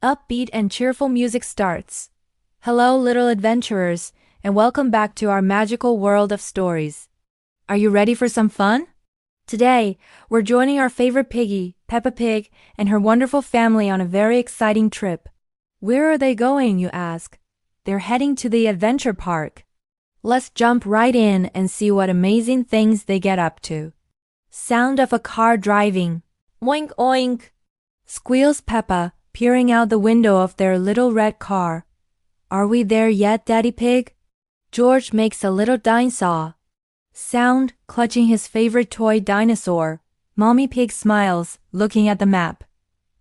Upbeat and cheerful music starts. Hello, little adventurers, and welcome back to our magical world of stories. Are you ready for some fun? Today, we're joining our favorite piggy, Peppa Pig, and her wonderful family on a very exciting trip. Where are they going, you ask? They're heading to the adventure park. Let's jump right in and see what amazing things they get up to. Sound of a car driving. Oink oink! Squeals Peppa, peering out the window of their little red car. Are we there yet, Daddy Pig? George makes a little dinosaur sound, clutching his favorite toy dinosaur. Mommy Pig smiles, looking at the map.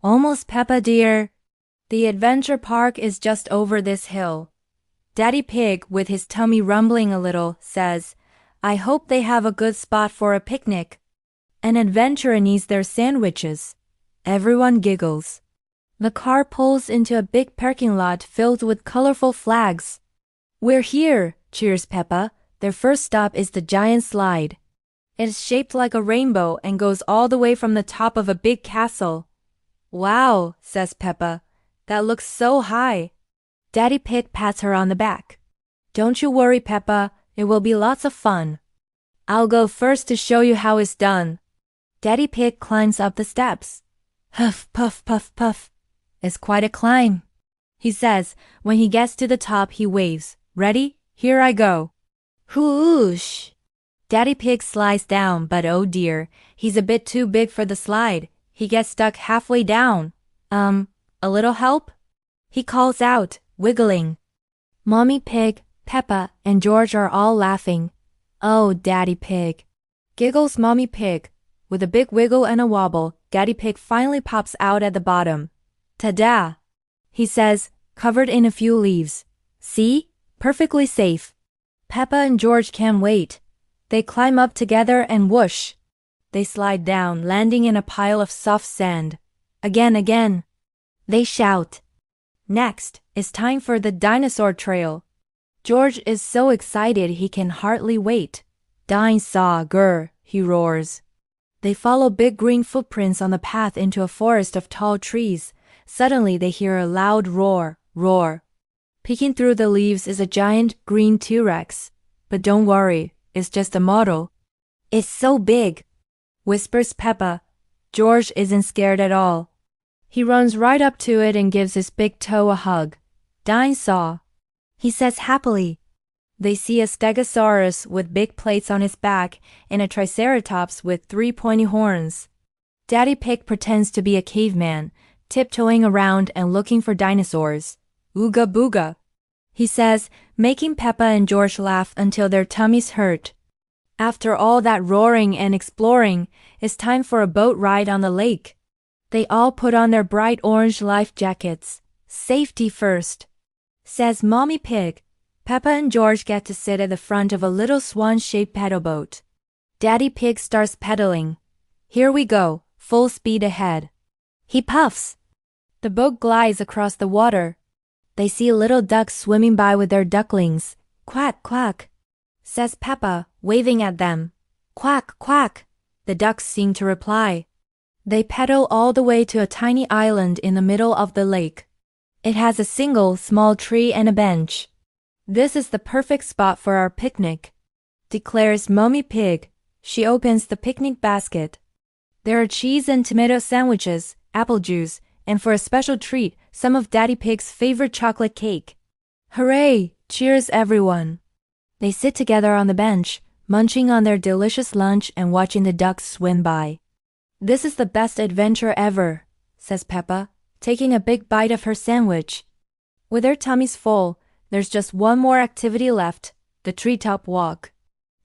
Almost, Peppa dear. The adventure park is just over this hill. Daddy Pig, with his tummy rumbling a little, says, I hope they have a good spot for a picnic. An adventurer needs their sandwiches. Everyone giggles. The car pulls into a big parking lot filled with colorful flags. We're here, cheers Peppa. Their first stop is the giant slide. It is shaped like a rainbow and goes all the way from the top of a big castle. Wow, says Peppa. That looks so high. Daddy Pig pats her on the back. Don't you worry, Peppa. It will be lots of fun. I'll go first to show you how it's done. Daddy Pig climbs up the steps. Huff, puff, puff, puff. It's quite a climb. He says, when he gets to the top, he waves. Ready? Here I go. Whoosh! Daddy Pig slides down, but oh dear, he's a bit too big for the slide. He gets stuck halfway down. A little help? He calls out, wiggling. Mommy Pig, Peppa, and George are all laughing. Oh, Daddy Pig. Giggles Mommy Pig. With a big wiggle and a wobble, Daddy Pig finally pops out at the bottom. Ta-da! He says, covered in a few leaves. See? Perfectly safe. Peppa and George can't wait. They climb up together and whoosh. They slide down, landing in a pile of soft sand. Again. They shout. Next, it's time for the dinosaur trail. George is so excited he can hardly wait. Dinosaur, grr, he roars. They follow big green footprints on the path into a forest of tall trees. Suddenly they hear a loud roar, roar. Peeking through the leaves is a giant green T-Rex. But don't worry, it's just a model. It's so big, whispers Peppa. George isn't scared at all. He runs right up to it and gives his big toe a hug. Dinosaur, he says happily. They see a stegosaurus with big plates on his back and a triceratops with 3 pointy horns. Daddy Pig pretends to be a caveman, tiptoeing around and looking for dinosaurs. Ooga booga, he says, making Peppa and George laugh until their tummies hurt. After all that roaring and exploring, it's time for a boat ride on the lake. They all put on their bright orange life jackets. Safety first, says Mommy Pig. Peppa and George get to sit at the front of a little swan-shaped paddle boat. Daddy Pig starts pedaling. Here we go, full speed ahead. He puffs. The boat glides across the water. They see little ducks swimming by with their ducklings. Quack, quack, says Peppa, waving at them. Quack, quack, the ducks seem to reply. They pedal all the way to a tiny island in the middle of the lake. It has a single small tree and a bench. This is the perfect spot for our picnic, declares Mommy Pig. She opens the picnic basket. There are cheese and tomato sandwiches, apple juice, and for a special treat, some of Daddy Pig's favorite chocolate cake. Hooray! Cheers everyone! They sit together on the bench, munching on their delicious lunch and watching the ducks swim by. This is the best adventure ever, says Peppa, taking a big bite of her sandwich. With their tummies full, there's just one more activity left, the treetop walk.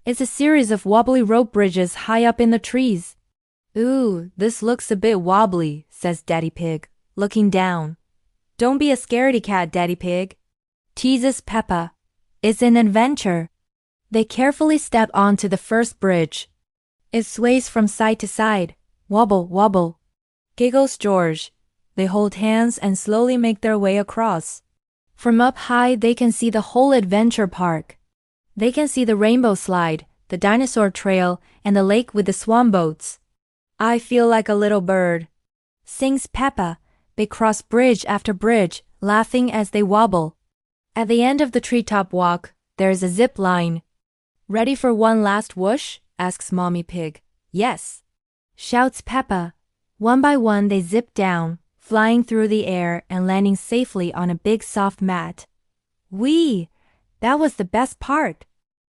It's a series of wobbly rope bridges high up in the trees. Ooh, this looks a bit wobbly, says Daddy Pig, looking down. Don't be a scaredy cat, Daddy Pig, teases Peppa. It's an adventure. They carefully step onto the first bridge. It sways from side to side. Wobble, wobble, giggles George. They hold hands and slowly make their way across. From up high, they can see the whole adventure park. They can see the rainbow slide, the dinosaur trail, and the lake with the swan boats. I feel like a little bird, sings Peppa, They cross bridge after bridge, laughing as they wobble. At the end of the treetop walk, there's a zip line. Ready for one last whoosh? Asks Mommy Pig. Yes, shouts Peppa. One by one they zip down, flying through the air and landing safely on a big soft mat. Whee! That was the best part,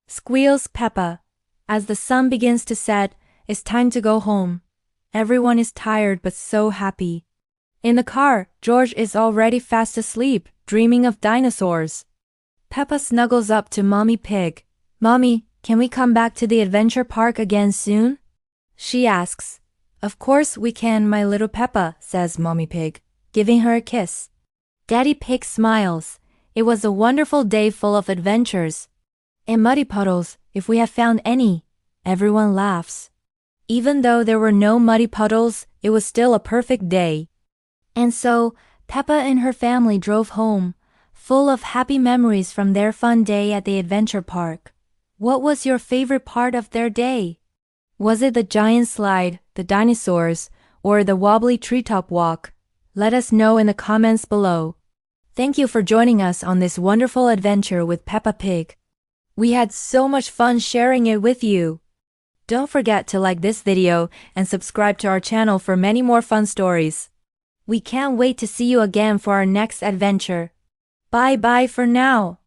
squeals Peppa. As the sun begins to set, it's time to go home. Everyone is tired but so happy. In the car, George is already fast asleep, dreaming of dinosaurs. Peppa snuggles up to Mommy Pig. Mommy, can we come back to the adventure park again soon? She asks. Of course we can, my little Peppa, says Mommy Pig, giving her a kiss. Daddy Pig smiles. It was a wonderful day full of adventures. And muddy puddles, if we have found any. Everyone laughs. Even though there were no muddy puddles, it was still a perfect day. And so, Peppa and her family drove home, full of happy memories from their fun day at the adventure park. What was your favorite part of their day? Was it the giant slide, the dinosaurs, or the wobbly treetop walk? Let us know in the comments below. Thank you for joining us on this wonderful adventure with Peppa Pig. We had so much fun sharing it with you. Don't forget to like this video and subscribe to our channel for many more fun stories. We can't wait to see you again for our next adventure. Bye bye for now.